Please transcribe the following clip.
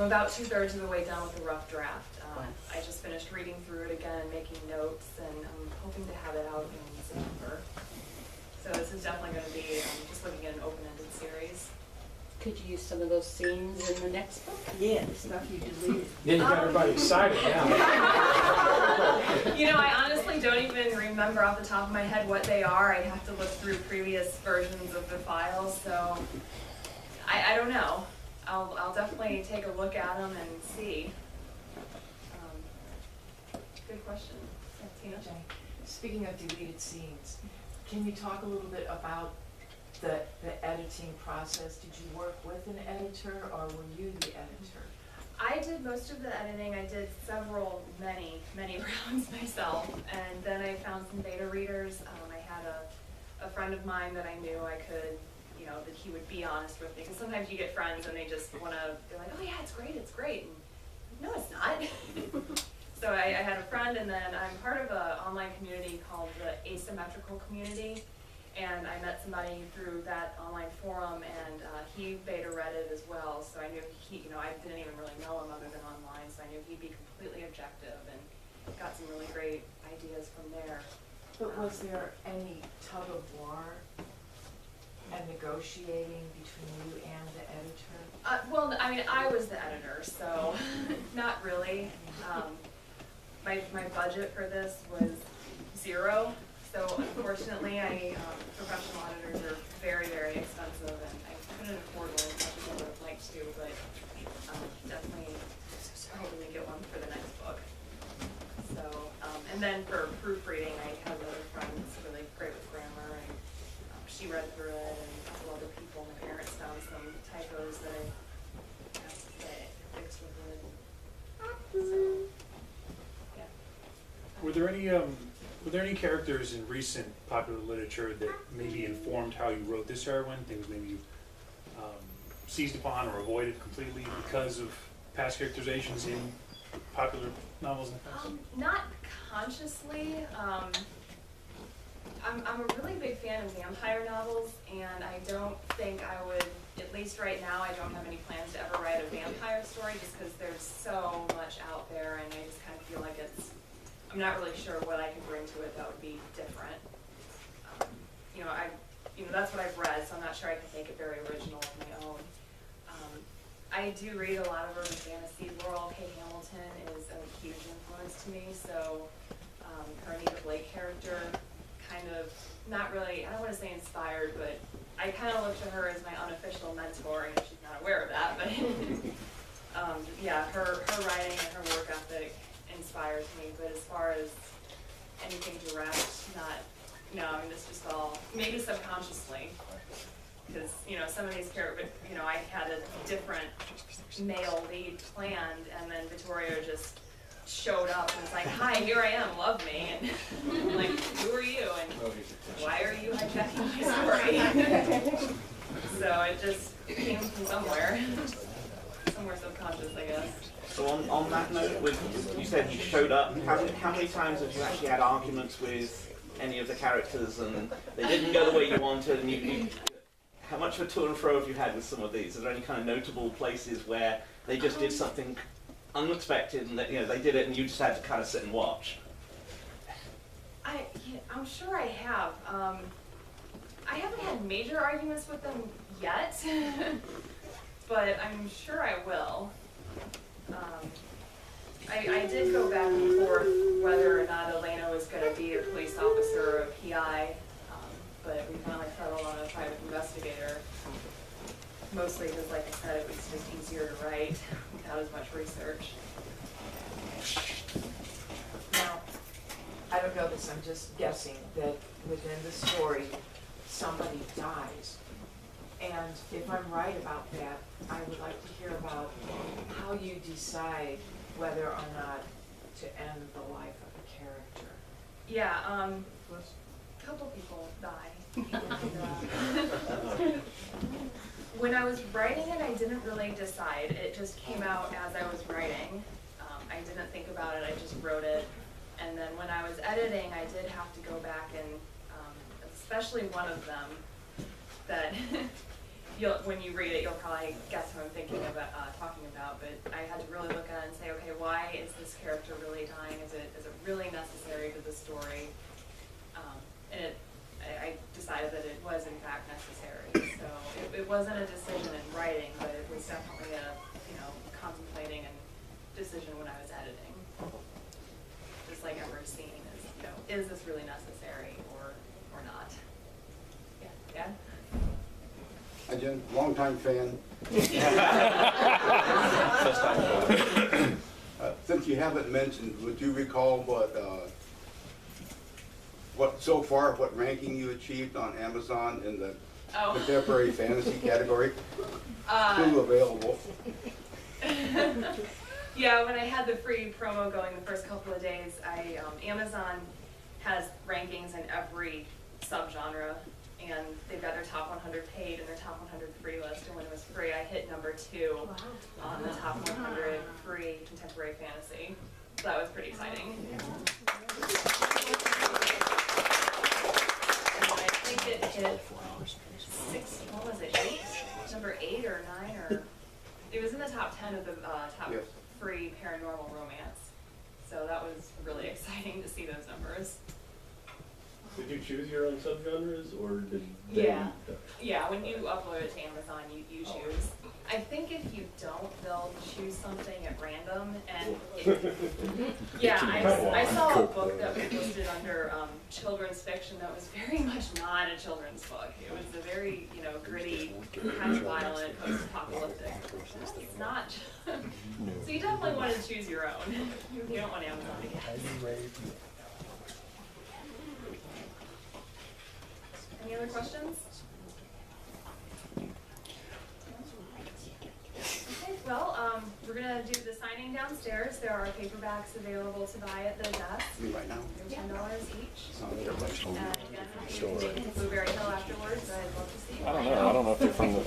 I'm about 2/3 of the way done with the rough draft. I just finished reading through it again, making notes, and I'm hoping to have it out in September. So this is definitely going to be just looking at an open-ended series. Could you use some of those scenes in the next book? Yeah, the stuff you deleted. Yeah, you got everybody excited now. You know, I honestly don't even remember off the top of my head what they are. I'd have to look through previous versions of the files, so I don't know. I'll definitely take a look at them and see. Good question. Tina? Okay. Speaking of deleted scenes, can you talk a little bit about the editing process? Did you work with an editor, or were you the editor? I did most of the editing. I did many rounds myself, and then I found some beta readers. I had a friend of mine that I knew I could, you know, that he would be honest with me, because sometimes you get friends and they just want to, they're like, oh yeah, it's great, and no, it's not. So I had a friend, and then I'm part of an online community called the Asymmetrical Community, and I met somebody through that online forum, and he beta read it as well, so I knew he, you know, I didn't even really know him other than online, so I knew he'd be completely objective, and got some really great ideas from there. But was there any tug of war and negotiating between you and the editor? Well, I mean, I was the editor, so not really. My budget for this was 0, so unfortunately, professional editors are very, very expensive, and I couldn't afford one as much as I would have liked to, but definitely hoping to get one for the next book. So, and then for proofreading, I have another friend that's really great with grammar, and she read through it, and a couple other people. My parents found some typos that I have to get fixed with it. So, yeah. Were there any characters in recent popular literature that maybe informed how you wrote this heroine? Things maybe you seized upon or avoided completely because of past characterizations in popular novels in the past? Not consciously. I'm a really big fan of vampire novels, and I don't think I would, at least right now, I don't have any plans to ever write a vampire story, just because there's so much out there, and I just kind of feel like I'm not really sure what I could bring to it that would be different. That's what I've read, so I'm not sure I can make it very original of my own. I do read a lot of urban fantasy. Laurel K. Hamilton is a huge influence to me, so her Anita Blake character kind of, not really, I don't want to say inspired, but I kind of look to her as my unofficial mentor, and she's not aware of that, but yeah, her writing and her work ethic inspires me, but as far as anything direct, no, I mean, it's just all, maybe subconsciously, because, some of these characters, I had a different male lead planned, and then Vittorio just showed up and was like, hi, here I am, love me, and I'm like, who are you, and why are you hijacking my story? So it just came from somewhere subconscious, I guess. So on that note, you said he showed up. How many times have you actually had arguments with any of the characters and they didn't go the way you wanted? And how much of a to and fro have you had with some of these? Are there any kind of notable places where they just did something unexpected and they did it and you just had to kind of sit and watch? I'm sure I have. I haven't had major arguments with them yet, but I'm sure I will. I did go back and forth whether or not Elena was going to be a police officer or a PI, but we finally settled on a private investigator, mostly because, like I said, it was just easier to write without as much research. Now, I don't know this, I'm just guessing that within the story, somebody dies. And if I'm right about that, I would like to hear about how you decide whether or not to end the life of a character. Yeah, a couple people die. And, when I was writing it, I didn't really decide. It just came out as I was writing. I didn't think about it, I just wrote it. And then when I was editing, I did have to go back and, especially one of them, that when you read it, you'll probably guess who I'm thinking about, talking about. But this character really dying? Is it really necessary to the story? And I decided that it was in fact necessary. So it wasn't a decision in writing, but it was definitely a, contemplating and decision when I was editing. Just like every scene is, is this really necessary or not? Yeah. Again, longtime fan. First time. Since you haven't mentioned, would you recall what ranking you achieved on Amazon in the contemporary fantasy category? Still available. Yeah, when I had the free promo going the first couple of days, Amazon has rankings in every subgenre, and they've got their top 100 paid and their top 100 free list. And when it was free, I hit number 2 on the top 100 free contemporary fantasy. So that was pretty exciting. And I think it hit 6, what was it, 8? Number 8 or 9 or... It was in the top 10 of the top free paranormal romance. So that was really exciting to see those numbers. Did you choose your own subgenres, or did they? Yeah, when you upload it to Amazon, you choose. I think if you don't, they'll choose something at random, and I saw a book that was listed under children's fiction that was very much not a children's book. It was a very, gritty, kind of violent, post-apocalyptic. It's not. So you definitely want to choose your own. You don't want Amazon to guess. Any other questions? Okay, well, we're going to do the signing downstairs. There are paperbacks available to buy at the desk. Right now? They're $10 each. And again, if you can make it to Blueberry Hill afterwards, I'd love to see you. I don't know if they're from the